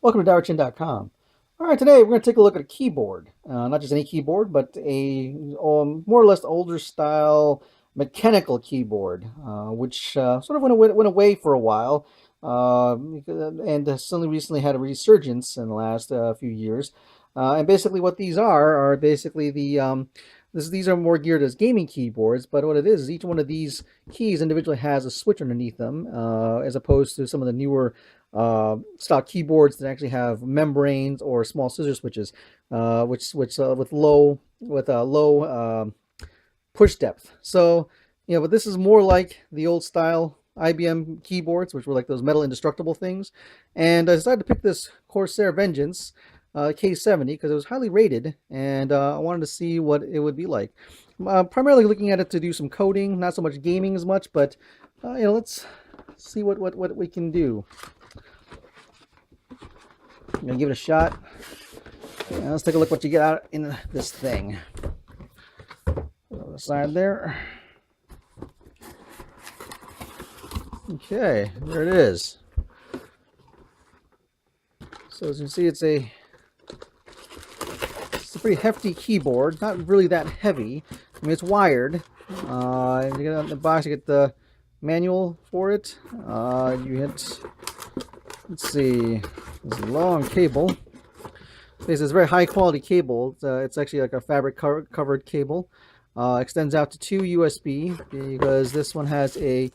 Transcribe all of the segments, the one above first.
Welcome to DowerChin.com. All right, today we're going to take a look at a keyboard. Not just any keyboard, but a more or less older style mechanical keyboard, which sort of went away for a while, and suddenly recently had a resurgence in the last few years. And basically, what these are basically these are more geared as gaming keyboards, but what it is each one of these keys individually has a switch underneath them, as opposed to some of the newer stock keyboards that actually have membranes or small scissor switches, which with low push depth. So but this is more like the old style IBM keyboards, which were like those metal indestructible things. And I decided to pick this Corsair Vengence K70 because it was highly rated, and I wanted to see what it would be like. Primarily looking at it to do some coding, not so much gaming as much, but let's see what we can do. I'm gonna give it a shot. Yeah, let's take a look what you get out in this thing. Side there. Okay, there it is. So as you can see, it's a pretty hefty keyboard. Not really that heavy. I mean, it's wired. You get out in the box, you get the manual for it. You hit. Let's see. This long cable. This is a very high quality cable. It's actually like a fabric covered cable. Extends out to 2 USB because this one has a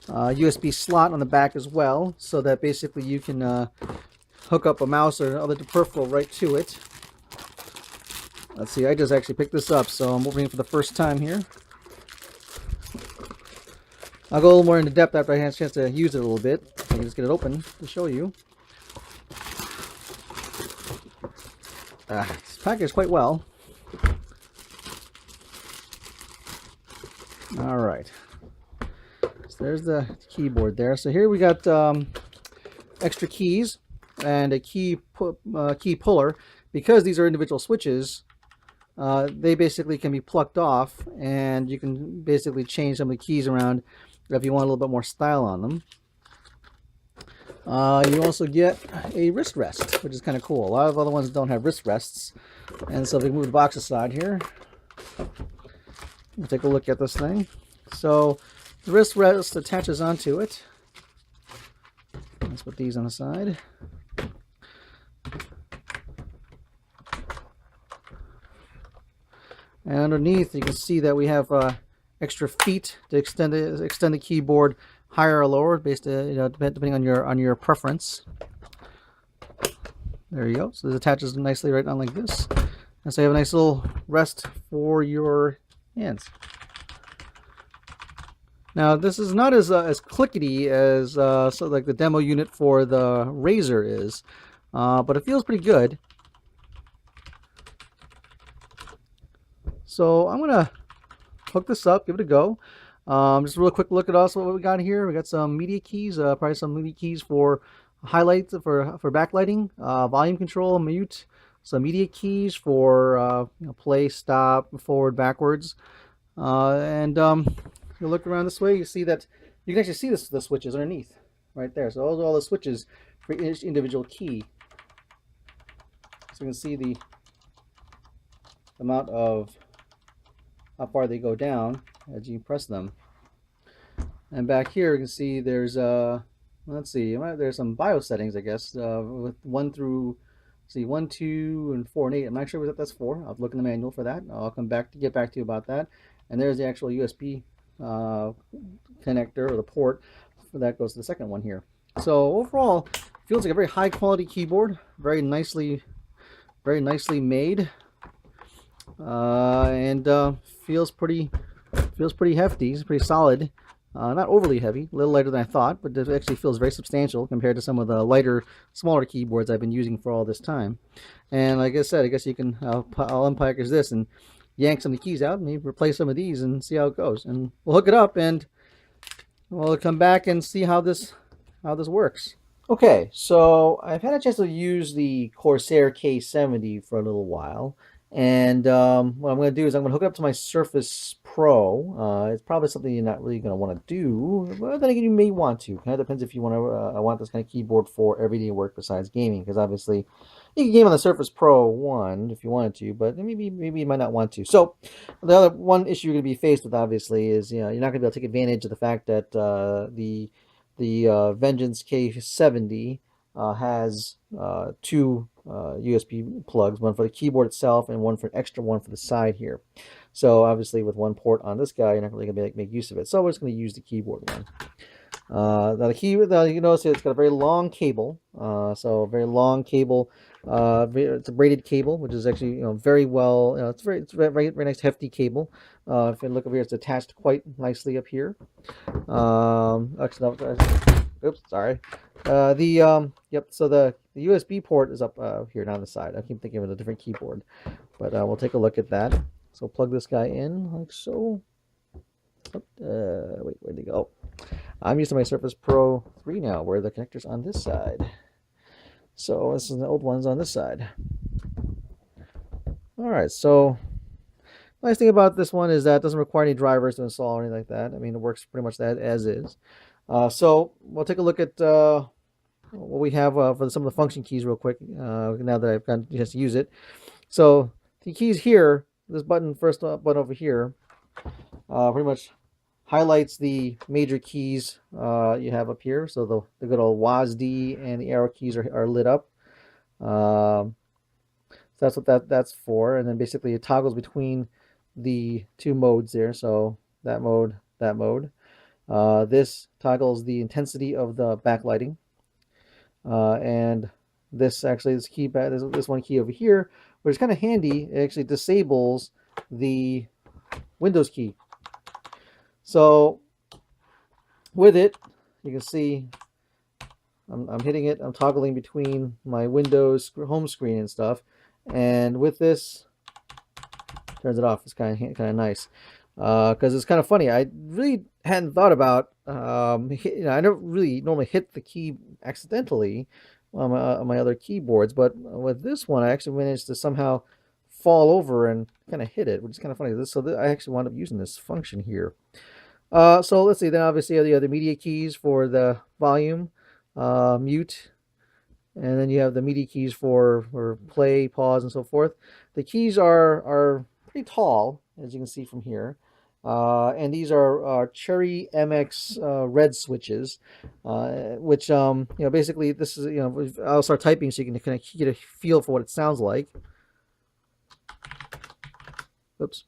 USB slot on the back as well, so that basically you can hook up a mouse or other peripheral right to it. Let's see, I just actually picked this up, so I'm opening it for the first time here. I'll go a little more into depth after I have a chance to use it a little bit. I can just get it open to show you. It's packaged quite well. All right. So there's the keyboard there. So here we got extra keys and a key puller. Because these are individual switches, they basically can be plucked off, and you can basically change some of the keys around if you want a little bit more style on them. You also get a wrist rest, which is kind of cool. A lot of other ones don't have wrist rests. And so if we move the box aside here, we'll take a look at this thing. So the wrist rest attaches onto it. Let's put these on the side. And underneath, you can see that we have extra feet to extend the keyboard higher or lower, based depending on your preference. There you go. So this attaches nicely right on like this, and so you have a nice little rest for your hands. Now this is not as clickety as so like the demo unit for the Razer is, but it feels pretty good. So I'm gonna hook this up, give it a go. Just a real quick look at also what we got here. We got some media keys, probably some media keys for highlights for backlighting, volume control, mute, some media keys for play, stop, forward, backwards, and you look around this way, you see that you can actually see the switches underneath, right there. So those are all the switches for each individual key. So you can see the amount of how far they go down as you press them. And back here you can see there's let's see, there's some BIOS settings, I guess, with 1 through, see, 1, 2, and 4, and 8. I'm not sure what that's for. I'll look in the manual for that. I'll get back to you about that. And there's the actual USB connector, or the port that goes to the second one here. So overall, it feels like a very high quality keyboard, very nicely made, and feels pretty hefty. It's pretty solid. Not overly heavy, a little lighter than I thought, but it actually feels very substantial compared to some of the lighter, smaller keyboards I've been using for all this time. And like I said, I guess you can, I'll unpackage this and yank some of the keys out and maybe replace some of these and see how it goes. And we'll hook it up and we'll come back and see how this works. Okay, so I've had a chance to use the Corsair K70 for a little while. And what I'm going to do is I'm going to hook it up to my Surface Pro, it's probably something you're not really going to want to do, but then again, you may want to. Kind of depends if you want to want this kind of keyboard for everyday work besides gaming, because obviously you can game on the Surface Pro 1 if you wanted to, but maybe you might not want to. So the other one issue you're going to be faced with, obviously, is you're not going to be able to take advantage of the fact that the Vengeance K70 has two USB plugs, one for the keyboard itself and one for an extra one for the side here. So obviously with one port on this guy, you're not really going to make use of it. So we're just going to use the keyboard one. Now you notice it's got a very long cable. So a very long cable. It's a braided cable, which is actually very well. It's very nice hefty cable. If you look over here, it's attached quite nicely up here. Actually, no, oops, sorry. Yep. So the USB port is up here, not on the side. I keep thinking of a different keyboard, but we'll take a look at that. So plug this guy in like so. Wait, where'd they go? I'm using my Surface Pro 3 now, where the connector's on this side. So this is the old ones on this side. All right. So nice thing about this one is that it doesn't require any drivers to install or anything like that. I mean, it works pretty much that as is. So we'll take a look at what we have for some of the function keys real quick. Now that I've gotten a chance to use it. So the keys here. This button, first button over here, pretty much highlights the major keys you have up here. So the good old WASD and the arrow keys are lit up. So that's what that's for. And then basically it toggles between the two modes there. So that mode, that mode. This toggles the intensity of the backlighting. And this key, this one key over here, which is kind of handy. It actually disables the Windows key. So with it, you can see I'm hitting it. I'm toggling between my Windows home screen and stuff. And with this, turns it off. It's kind of nice. Because it's kind of funny. I really hadn't thought about, I never really normally hit the key accidentally on my other keyboards, but with this one, I actually managed to somehow fall over and kind of hit it, which is kind of funny. I actually wound up using this function here. So let's see. Then obviously the other media keys for the volume, mute, and then you have the media keys for play, pause, and so forth. The keys are pretty tall, as you can see from here. And these are Cherry MX red switches, which basically this is I'll start typing so you can kind of get a feel for what it sounds like. Oops.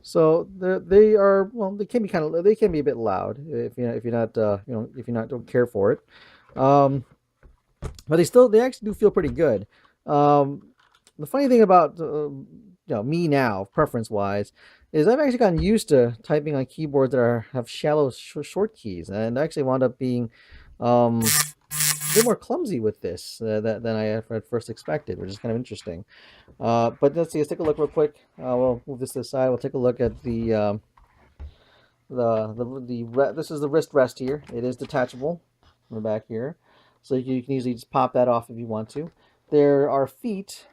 So they can be a bit loud if you're not don't care for it, but they actually do feel pretty good. The funny thing about me now, preference wise, is I've actually gotten used to typing on keyboards that have shallow short keys, and I actually wound up being a bit more clumsy with this than I had first expected, which is kind of interesting. But let's see. Let's take a look real quick. We'll move this to the side. We'll take a look at this is the wrist rest here. It is detachable from the back here, so you can easily just pop that off if you want to. There are feet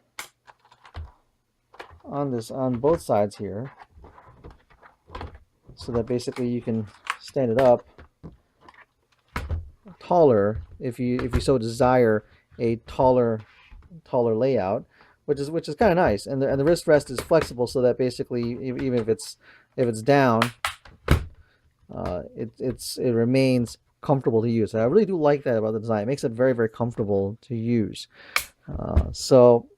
on both sides here, so that basically you can stand it up taller if you so desire, a taller layout, which is kind of nice. And the wrist rest is flexible, so that basically even if it's down, it remains comfortable to use. And I really do like that about the design. It makes it very, very comfortable to use. So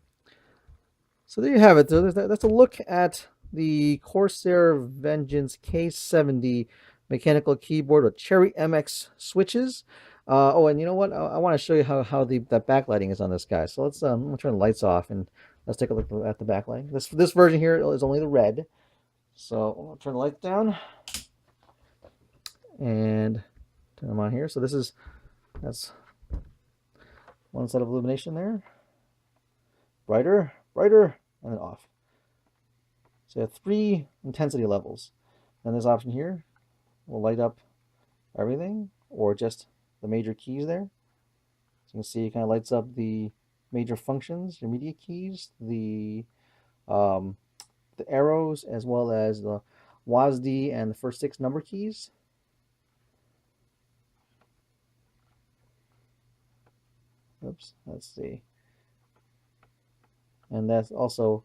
there you have it. So that's a look at the Corsair Vengence K70 mechanical keyboard with Cherry MX switches. Oh, and you know what? I want to show you how that backlighting is on this guy. So let's I'm gonna turn the lights off and let's take a look at the backlighting. This version here is only the red. So I'll turn the lights down and turn them on here. So that's one set of illumination there. Brighter, and then off. So you have 3 intensity levels. And this option here will light up everything or just the major keys there. So you can see it kind of lights up the major functions, your media keys, um, the arrows, as well as the WASD and the first 6 number keys. Oops, let's see. And that's also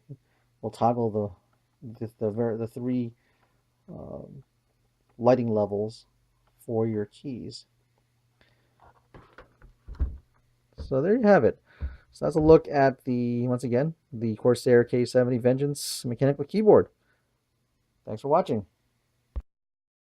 will toggle the 3 um, lighting levels for your keys. So there you have it. So that's a look at once again, the Corsair K70 Vengeance mechanical keyboard. Thanks for watching.